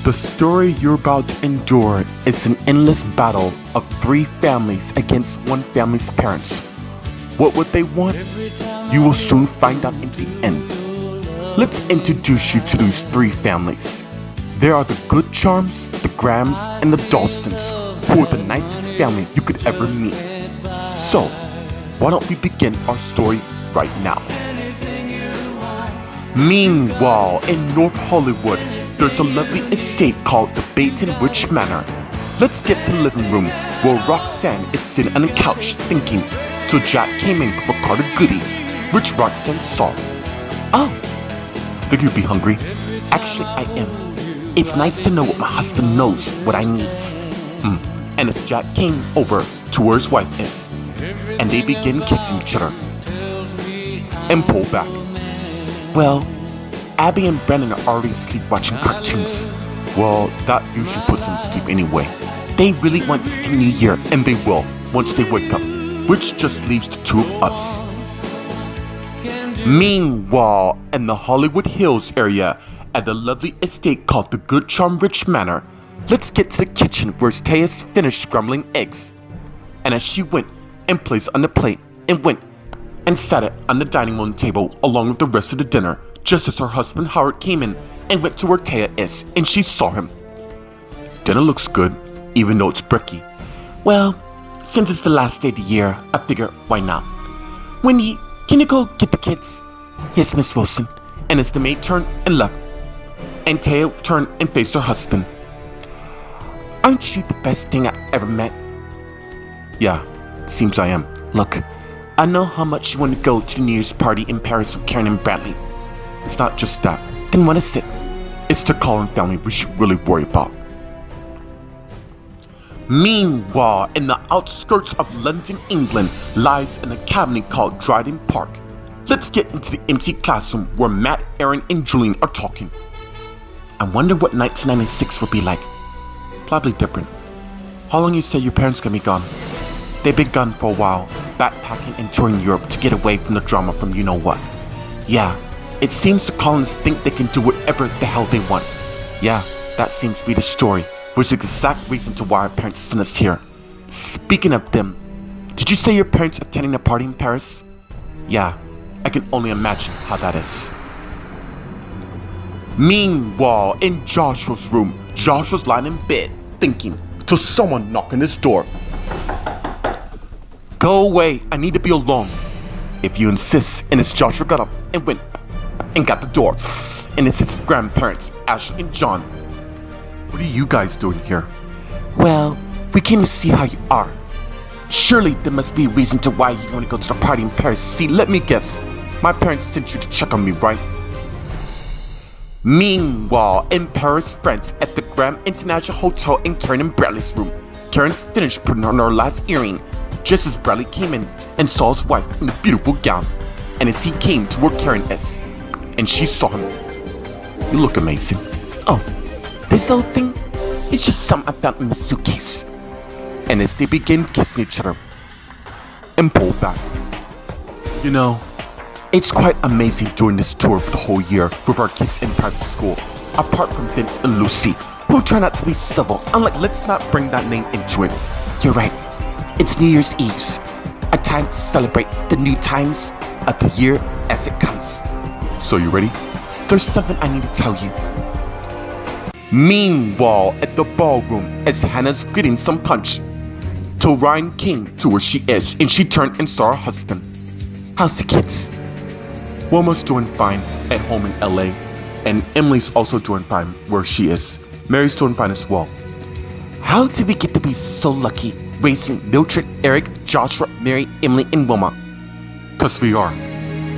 The story you're about to endure is an endless battle of three families against one family's parents. What would they want? You will soon find out in the end. Let's introduce you to these three families. There are the Goodcharms, the Grahams, and the Dawsons, who are the nicest family you could ever meet. So, why don't we begin our story right now? Meanwhile, in North Hollywood, there's a lovely estate called the Albritton-Matthews Manor. Let's get to the living room, where Roxanne is sitting on a couch thinking, till Jack came in with a cart of goodies, which Roxanne saw. Oh, think you'd be hungry? Actually, I am. It's nice to know what my husband knows what I need. And as Jack came over to where his wife is, and they begin kissing each other, and pull back. Well, Abby and Brennan are already asleep watching cartoons. Well, that usually puts them to sleep anyway. They really want to see New Year, and they will, once they wake up, which just leaves the two of us. Meanwhile, in the Hollywood Hills area, at the lovely estate called the Goodcharms Manor, let's get to the kitchen where Taya's finished scrambling eggs. And as she went and placed on the plate and went and sat it on the dining room table along with the rest of the dinner, just as her husband Howard came in and went to where Taya is, and she saw him. Dinner looks good, even though it's bricky. Well, since it's the last day of the year, I figure why not? Wendy, can you go get the kids? Yes, Miss Wilson. And as the maid turned and left, and Taya turned and faced her husband. Aren't you the best thing I ever met? Yeah, seems I am. Look, I know how much you want to go to the New Year's party in Paris with Karen and Bradley. It's not just that. Then what is it? It's the Collin family we should really worry about. Meanwhile, in the outskirts of London, England, lies an academy called Dryden Park. Let's get into the empty classroom where Matt, Aaron, and Julian are talking. I wonder what 1996 will be like. Probably different. How long you say your parents gonna be gone? They've been gone for a while, backpacking and touring Europe to get away from the drama from you know what. Yeah, it seems the Collins think they can do whatever the hell they want. Yeah, that seems to be the story, which is the exact reason to why our parents sent us here. Speaking of them, did you say your parents attending a party in Paris? Yeah, I can only imagine how that is. Meanwhile, in Joshua's room, Joshua's lying in bed, thinking, till someone knocked on his door. Go away, I need to be alone. If you insist, and as Joshua got up and went and got the door, and it's his grandparents, Ashley and John. What are you guys doing here? Well, we came to see how you are. Surely there must be a reason to why you want to go to the party in Paris. See, let me guess. My parents sent you to check on me, right? Meanwhile, in Paris, France, at the Grand International Hotel in Karen and Bradley's room, Karen's finished putting on her last earring, just as Bradley came in and saw his wife in a beautiful gown, and as he came to where Karen is, and she saw him. You look amazing. Oh, this old thing? It's just something I found in the suitcase. And as they begin kissing each other, and pull back. You know, it's quite amazing doing this tour for the whole year with our kids in private school, apart from Vince and Lucy, who try not to be civil. I'm like, let's not bring that name into it. You're right. It's New Year's Eve, a time to celebrate the new times of the year as it comes. So you ready? There's something I need to tell you. Meanwhile, at the ballroom, as Hannah's getting some punch, till Ryan came to where she is, and she turned and saw her husband. How's the kids? Wilma's doing fine at home in LA, and Emily's also doing fine where she is. Mary's doing fine as well. How did we get to be so lucky raising Mildred, Eric, Joshua, Mary, Emily, and Wilma? Because we are.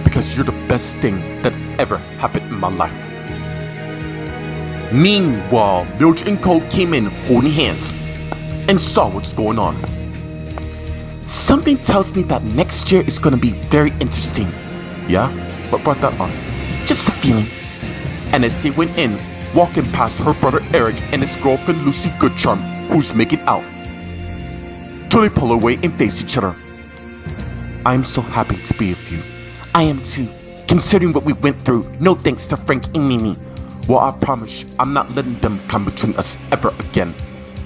Because you're the best thing that ever happened in my life. Meanwhile, Mildred and Cole came in holding hands and saw what's going on. Something tells me that next year is going to be very interesting. Yeah? What brought that on? Just a feeling. And as they went in, walking past her brother Eric and his girlfriend Lucy Goodcharm, who's making out, till they pull away and face each other. I'm so happy to be with you. I am too, considering what we went through, no thanks to Frank and Mimi. Well, I promise you, I'm not letting them come between us ever again.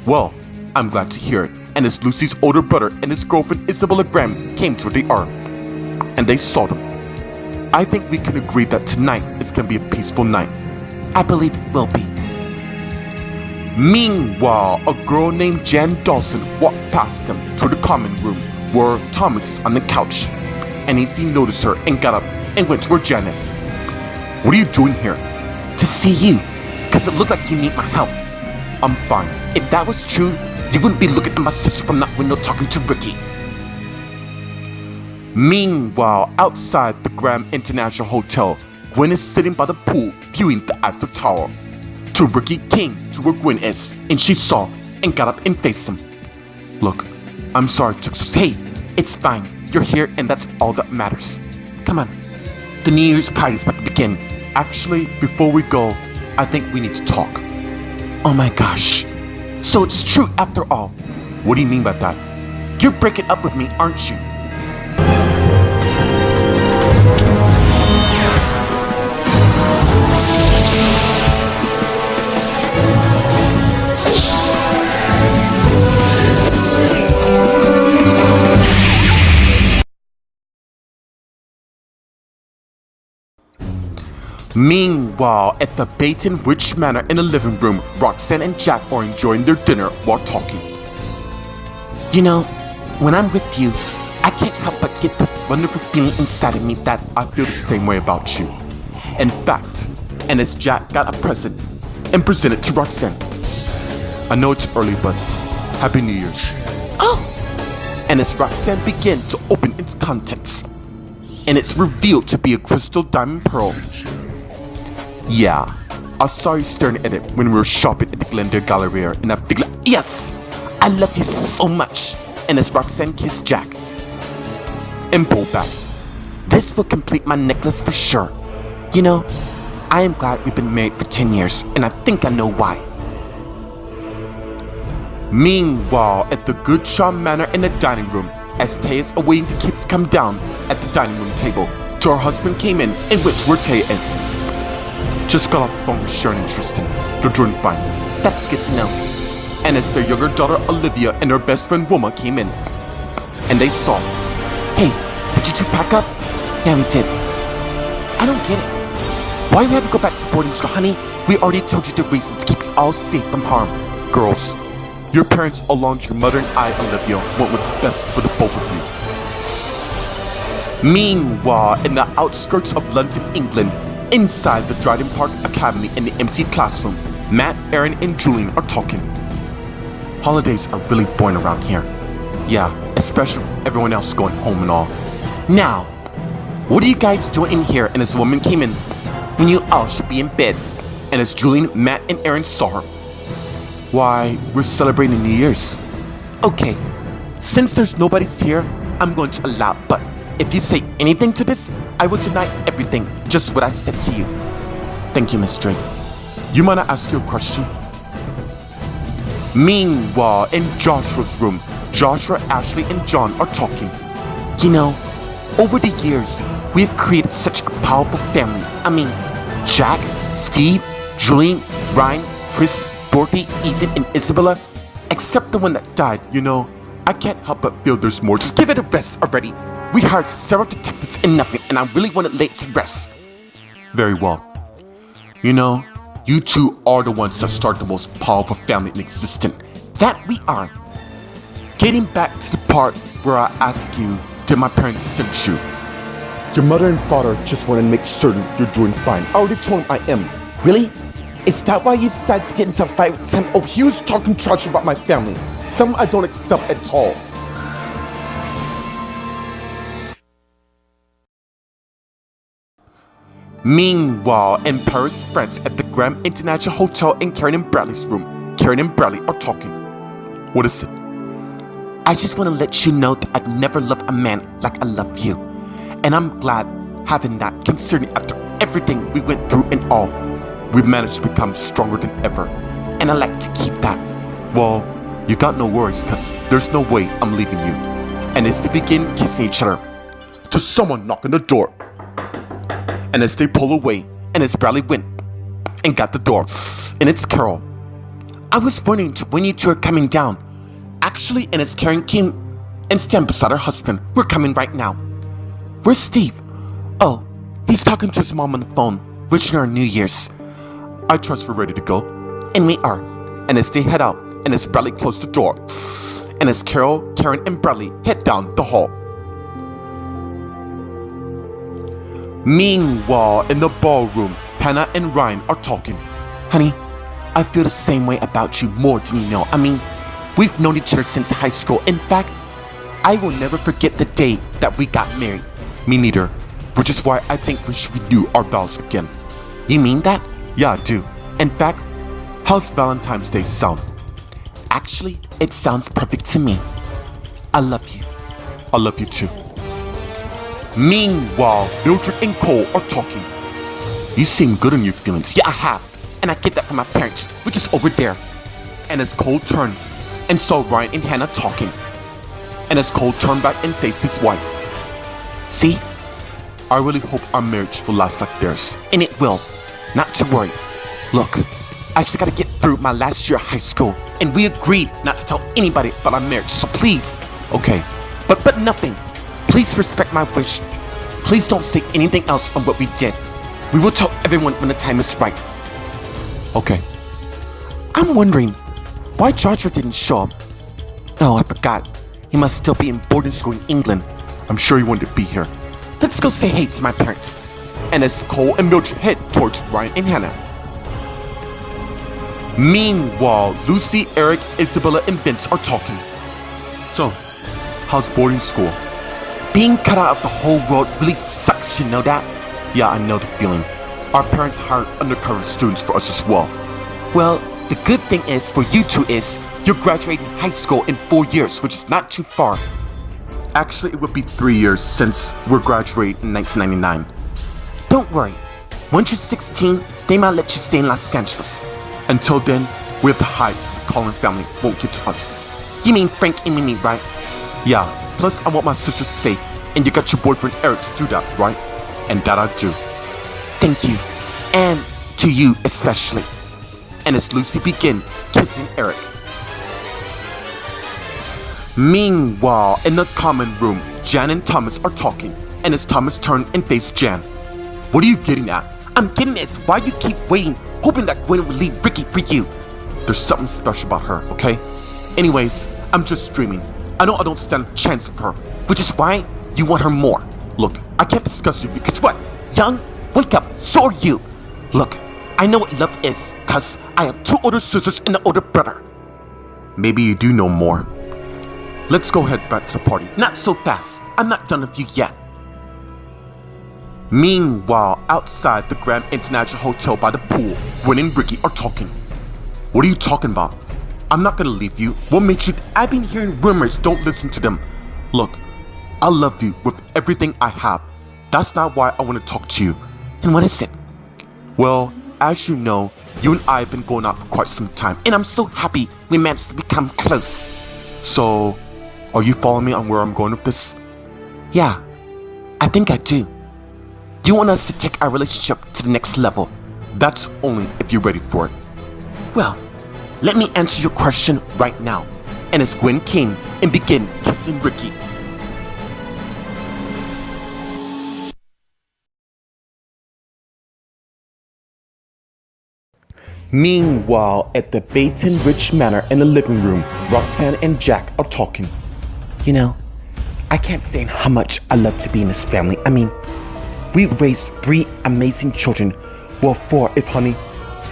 Well, I'm glad to hear it. And as Lucy's older brother and his girlfriend Isabella Graham came to where they are, and they saw them, I think we can agree that tonight is going to be a peaceful night. I believe it will be. Meanwhile, a girl named Jan Dawson walked past them to the common room where Thomas is on the couch. And he noticed her and got up and went to where Jan is. What are you doing here? To see you, because it looked like you need my help. I'm fine. If that was true, you wouldn't be looking at my sister from that window talking to Ricky. Meanwhile, outside the Graham International Hotel, Gwen is sitting by the pool viewing the Eiffel Tower. Till Ricky came to where Gwen is, and she saw and got up and faced him. Look, I'm sorry it took so. Hey, it's fine. You're here and that's all that matters. Come on. The New Year's party's about to begin. Actually, before we go, I think we need to talk. Oh my gosh. So it's true after all. What do you mean by that? You're breaking up with me, aren't you? Meanwhile, at the Baton Rouge Manor in the living room, Roxanne and Jack are enjoying their dinner while talking. You know, when I'm with you, I can't help but get this wonderful feeling inside of me that I feel the same way about you. In fact, and as Jack got a present and presented to Roxanne. I know it's early, but Happy New Year's. Oh! And as Roxanne began to open its contents, and it's revealed to be a crystal diamond pearl. Yeah, I saw you staring at it when we were shopping at the Glendale Galleria, and I figured, yes, I love you so much. And as Roxanne kissed Jack and pulled back, this will complete my necklace for sure. You know, I am glad we've been married for 10 years, and I think I know why. Meanwhile, at the Goodcharms Manor in the dining room, as Taya is awaiting the kids to come down at the dining room table, till her husband came in which where Taya is. Just got off the phone with Sharon and Tristan. They're doing fine. That's good to know. And as their younger daughter Olivia and her best friend Wilma came in, and they saw, hey, did you two pack up? Yeah, we did. I don't get it. Why do we have to go back to boarding school, honey? We already told you the reason to keep you all safe from harm. Girls, your parents, along with your mother and I, Olivia, want what's best for the both of you. Meanwhile, in the outskirts of London, England, inside the Dryden Park Academy in the empty classroom, Matt, Aaron, and Julian are talking. Holidays are really boring around here. Yeah, especially with everyone else going home and all. Now, what are you guys doing in here? And as the woman came in, when you all should be in bed. And as Julian, Matt, and Aaron saw her, why, we're celebrating New Year's. Okay, since there's nobody's here, I'm going to allow, but if you say anything to this, I will deny everything, just what I said to you. Thank you, Miss Drake. You mind I ask you a question? Meanwhile, in Joshua's room, Joshua, Ashley, and John are talking. You know, over the years, we've created such a powerful family. I mean, Jack, Steve, Julian, Ryan, Chris, Dorothy, Ethan, and Isabella. Except the one that died, you know. I can't help but feel there's more. Just give it a rest already. We hired several detectives and nothing, and I really want to lay it to rest. Very well. You know, you two are the ones that start the most powerful family in existence. That we are. Getting back to the part where I ask you, did my parents send you? Your mother and father just want to make certain you're doing fine. I already told them I am. Really? Is that why you decided to get into a fight with Sam over Hughes talking trash about my family? Some I don't accept at all. Meanwhile, in Paris, France, at the Graham International Hotel in Karen and Bradley's room, Karen and Bradley are talking. What is it? I just want to let you know that I'd never loved a man like I love you. And I'm glad having that, considering after everything we went through and all, we've managed to become stronger than ever. And I like to keep that. Well, you got no worries, cause there's no way I'm leaving you. And as they begin kissing each other, to someone knock on the door. And as they pull away, and as Bradley went, and got the door. And it's Carol. I was wondering when you two are coming down. Actually, and it's Karen came and stand beside her husband. We're coming right now. Where's Steve? Oh, he's talking to his mom on the phone, wishing her New Year's. I trust we're ready to go. And we are. And as they head out, and as Bradley closed the door, and as Carol, Karen, and Bradley head down the hall. Meanwhile, in the ballroom, Hannah and Ryan are talking. Honey, I feel the same way about you more than you know. I mean, we've known each other since high school. In fact, I will never forget the day that we got married. Me neither, which is why I think we should renew our vows again. You mean that? Yeah, I do. In fact, how's Valentine's Day sound? Actually, it sounds perfect to me. I love you. I love you too. Meanwhile, Mildred and Cole are talking. You seem good on your feelings. Yeah, I have. And I get that from my parents, which is over there. And as Cole turned and saw Ryan and Hannah talking. And as Cole turned back and faced his wife. See? I really hope our marriage will last like theirs. And it will. Not to worry. Look, I just gotta get through my last year of high school. And we agreed not to tell anybody about our marriage, so please. Okay, but nothing. Please respect my wish. Please don't say anything else on what we did. We will tell everyone when the time is right. Okay. I'm wondering why Joshua didn't show up. Oh, I forgot. He must still be in boarding school in England. I'm sure he wanted to be here. Let's go say hey to my parents. And as Cole and Mildred head towards Ryan and Hannah. Meanwhile, Lucy, Eric, Isabella, and Vince are talking. So, how's boarding school? Being cut out of the whole world really sucks, you know that? Yeah, I know the feeling. Our parents hired undercover students for us as well. Well, the good thing is for you two is you're graduating high school in 4 years, which is not too far. Actually, it would be 3 years since we're graduating in 1999. Don't worry. Once you're 16, they might let you stay in Los Angeles. Until then, we have to hide so the Collin family won't get to us. You mean Frank and Mimi, right? Yeah, plus I want my sisters safe, and you got your boyfriend Eric to do that, right? And that I do. Thank you. And to you especially. And as Lucy began kissing Eric. Meanwhile, in the common room, Jan and Thomas are talking. And as Thomas turned and faced Jan. What are you getting at? I'm getting at is why you keep waiting, hoping that Gwen will leave Ricky for you. There's something special about her, okay? Anyways, I'm just dreaming. I know I don't stand a chance of her, which is why you want her more. Look, I can't discuss you because what? Young? Wake up, so are you. Look, I know what love is, cause I have 2 older sisters and an older brother. Maybe you do know more. Let's go head back to the party. Not so fast. I'm not done with you yet. Meanwhile, outside the Grand International Hotel by the pool, Gwen and Ricky are talking. What are you talking about? I'm not gonna leave you. What makes you? I've been hearing rumors, don't listen to them. Look, I love you with everything I have. That's not why I want to talk to you. And what is it? Well, as you know, you and I have been going out for quite some time, and I'm so happy we managed to become close. So, are you following me on where I'm going with this? Yeah, I think I do. You want us to take our relationship to the next level. That's only if you're ready for it. Well, let me answer your question right now. And as Gwen came and began kissing Ricky. Meanwhile, at the Baton Ridge Manor in the living room, Roxanne and Jack are talking. You know, I can't say how much I love to be in this family. I mean, we raised 3 amazing children. Well, 4 if, honey,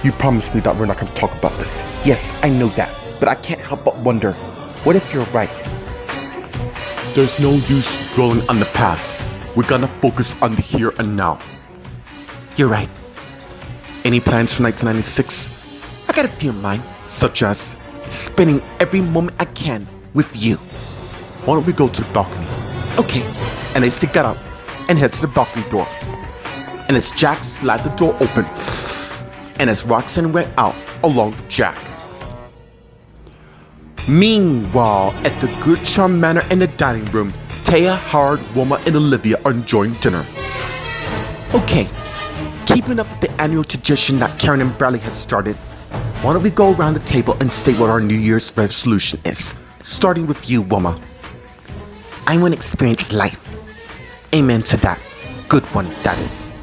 you promised me that we're not going to talk about this. Yes, I know that, but I can't help but wonder, what if you're right? There's no use dwelling on the past. We're gonna focus on the here and now. You're right. Any plans for 1996? I got a few in mind, such as spending every moment I can with you. Why don't we go to the balcony? Okay, and as they got up and head to the balcony door. And as Jack slid the door open, and as Roxanne went out along with Jack. Meanwhile, at the Goodcharms Manor in the dining room, Taya, Howard, Wilma, and Olivia are enjoying dinner. Okay, Keeping up with the annual tradition that Karen and Bradley has started, why don't we go around the table and say what our New Year's resolution is? Starting with you, Wilma. I want to experience life. Amen to that. Good one, that is.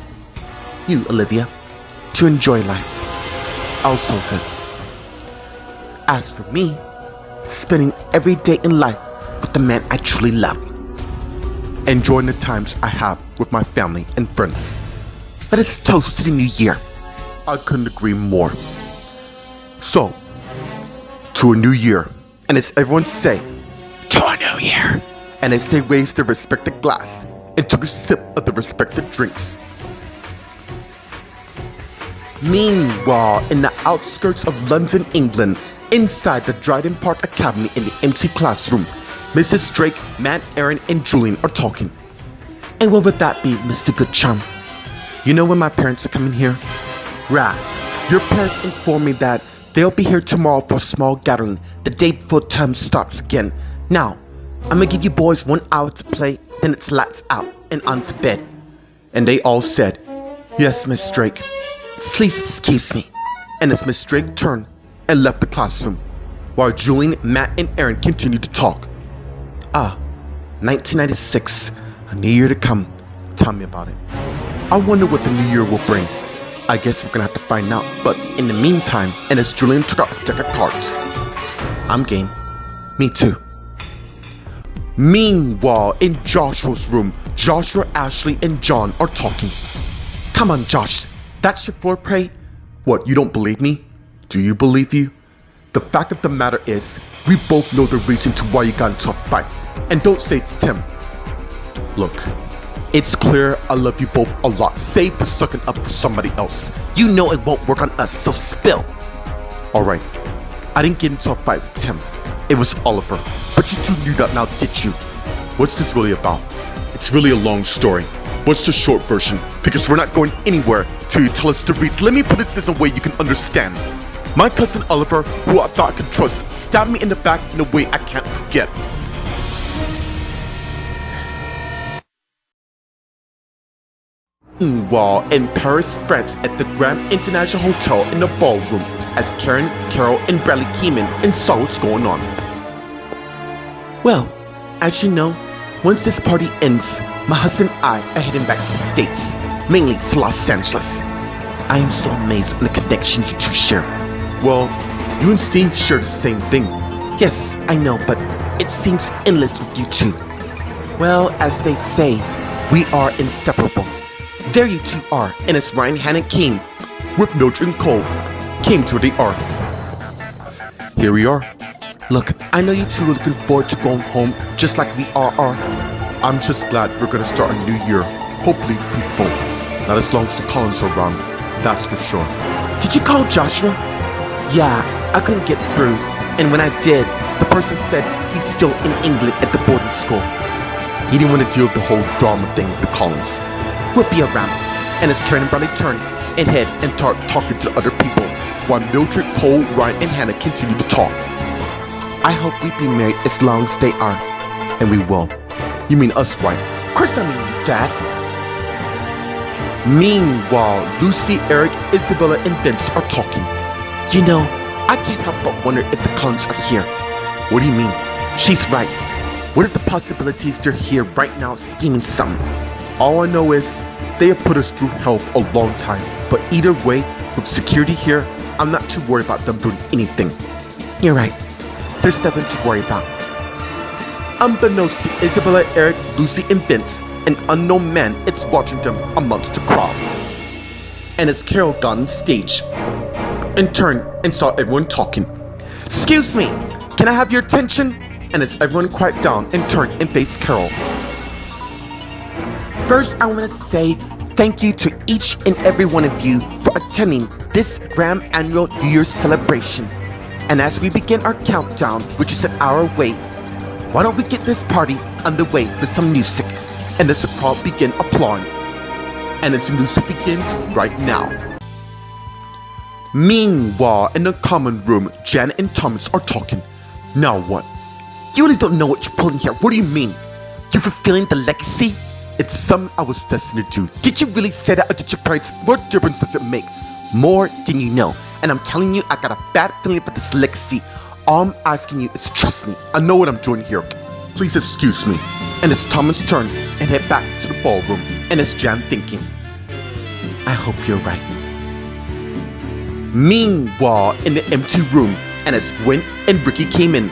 You, Olivia. To enjoy life. Also good. As for me, spending every day in life with the man I truly love. Enjoying the times I have with my family and friends. Let us toast to the new year. I couldn't agree more. So, to a new year, and as everyone say, to a new year. And as they raised their respective glass and took a sip of the respective drinks. Meanwhile, in the outskirts of London, England, inside the Dryden Park Academy in the empty classroom, Mrs. Drake, Matt, Aaron, and Julian are talking. And what would that be, Mr. Goodcharm? You know when my parents are coming here? Right. Your parents informed me that they'll be here tomorrow for a small gathering the day before term starts again. Now, I'm gonna give you boys 1 hour to play, then it's lights out and on to bed. And they all said, yes, Miss Drake. Please excuse me. And as Miss Drake turned and left the classroom, while Julian, Matt, and Aaron continued to talk. 1996, a new year to come. Tell me about it. I wonder what the new year will bring. I guess we're gonna have to find out, but in the meantime, and as Julian took out a deck of cards, I'm game. Me too. Meanwhile, in Joshua's room, Joshua, Ashley, and John are talking. Come on, Josh. That's your foreplay? What, you don't believe me? Do you believe you? The fact of the matter is, we both know the reason to why you got into a fight. And don't say it's Tim. Look, it's clear I love you both a lot, save the sucking up for somebody else. You know it won't work on us, so spill. Alright, I didn't get into a fight with Tim. It was Oliver. But you two knew that now, did you? What's this really about? It's really a long story. What's the short version? Because we're not going anywhere till you tell us the reason. Let me put this in a way you can understand. My cousin Oliver, who I thought I could trust, stabbed me in the back in a way I can't forget. Meanwhile, in Paris, France, at the Grand International Hotel in the ballroom, as Karen, Carol, and Bradley came in and saw what's going on. Well, as you know, once this party ends, my husband and I are heading back to the States, mainly to Los Angeles. I am so amazed at the connection you two share. Well, you and Steve share the same thing. Yes, I know, but it seems endless with you two. Well, as they say, we are inseparable. There you two are, and as Ryan, Hannah came, with Mildred and Cole, came to where they are. Here we are. Look, I know you two are looking forward to going home, just like we are. I'm just glad we're gonna start a new year, hopefully peaceful. Not as long as the Collins are around, that's for sure. Did you call Joshua? Yeah, I couldn't get through, and when I did, the person said he's still in England at the boarding school. He didn't want to deal with the whole drama thing with the Collins. We'll be around. And as Karen and Bradley turned and head and start talking to other people, while Mildred, Cole, Ryan, and Hannah continue to talk. I hope we be married as long as they are. And we will. You mean us, right? Of course I mean you, Dad. Meanwhile, Lucy, Eric, Isabella, and Vince are talking. You know, I can't help but wonder if the Collins are here. What do you mean? She's right. What are the possibilities they're here right now scheming something? All I know is they have put us through hell for a long time. But either way, with security here, I'm not too worried about them doing anything. You're right. There's nothing to worry about. Unbeknownst to Isabella, Eric, Lucy, and Vince, an unknown man is watching them amongst the crowd. And as Carol got on stage and turned and saw everyone talking. Excuse me, can I have your attention? And as everyone quieted down and turned and faced Carol. First, I want to say thank you to each and every one of you for attending this grand annual New Year's celebration. And as we begin our countdown, which is an hour away, why don't we get this party underway with some music? And as the crowd begin applauding. And as the music begins right now. Meanwhile, in the common room, Janet and Thomas are talking. Now what? You really don't know what you're pulling here. What do you mean? You're fulfilling the legacy? It's something I was destined to do. Did you really say that, or did your parents? What difference does it make? More than you know. And I'm telling you, I got a bad feeling about this legacy. All I'm asking you is trust me. I know what I'm doing here. Please excuse me. And it's Thomas' turn and head back to the ballroom. And it's Jan thinking, I hope you're right. Meanwhile, in the empty room, and as Gwen and Ricky came in,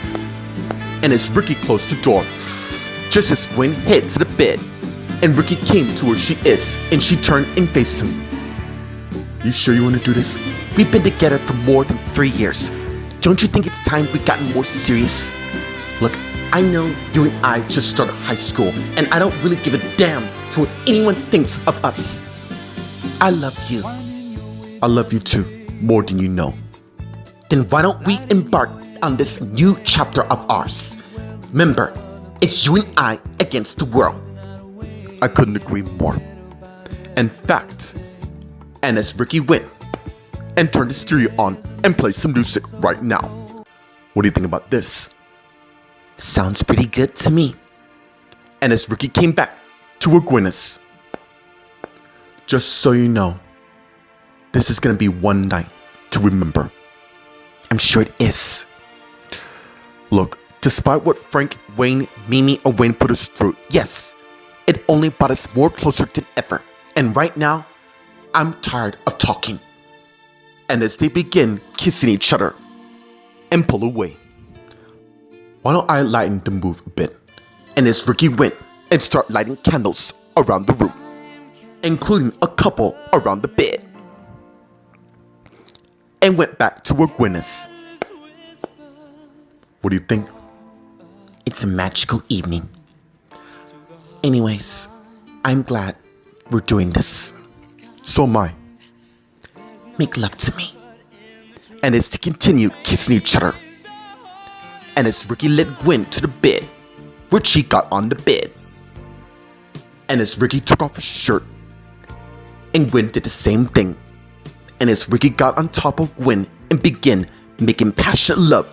and as Ricky closed the door, just as Gwen headed to the bed, and Ricky came to where she is, and she turned and faced him. You sure you want to do this? We've been together for more than 3 years. Don't you think it's time we got more serious? Look, I know you and I just started high school, and I don't really give a damn to what anyone thinks of us. I love you. I love you too, more than you know. Then why don't we embark on this new chapter of ours? Remember, it's you and I against the world. I couldn't agree more. In fact, and as Ricky went and turned the stereo on and played some music right now. What do you think about this? Sounds pretty good to me. And as Ricky came back to where Gwen is, just so you know, this is gonna be one night to remember. I'm sure it is. Look, despite what Frank, Wayne, Mimi, or Wayne put us through, yes, it only brought us more closer than ever. And right now, I'm tired of talking. And as they begin kissing each other and pull away, why don't I lighten the mood a bit? And as Ricky went and start lighting candles around the room, including a couple around the bed, and went back to where Gwen is. What do you think? It's a magical evening. Anyways, I'm glad we're doing this. So am I. Make love to me. And as they continue kissing each other, and as Ricky led Gwen to the bed, where she got on the bed, and as Ricky took off his shirt, and Gwen did the same thing, and as Ricky got on top of Gwen and began making passionate love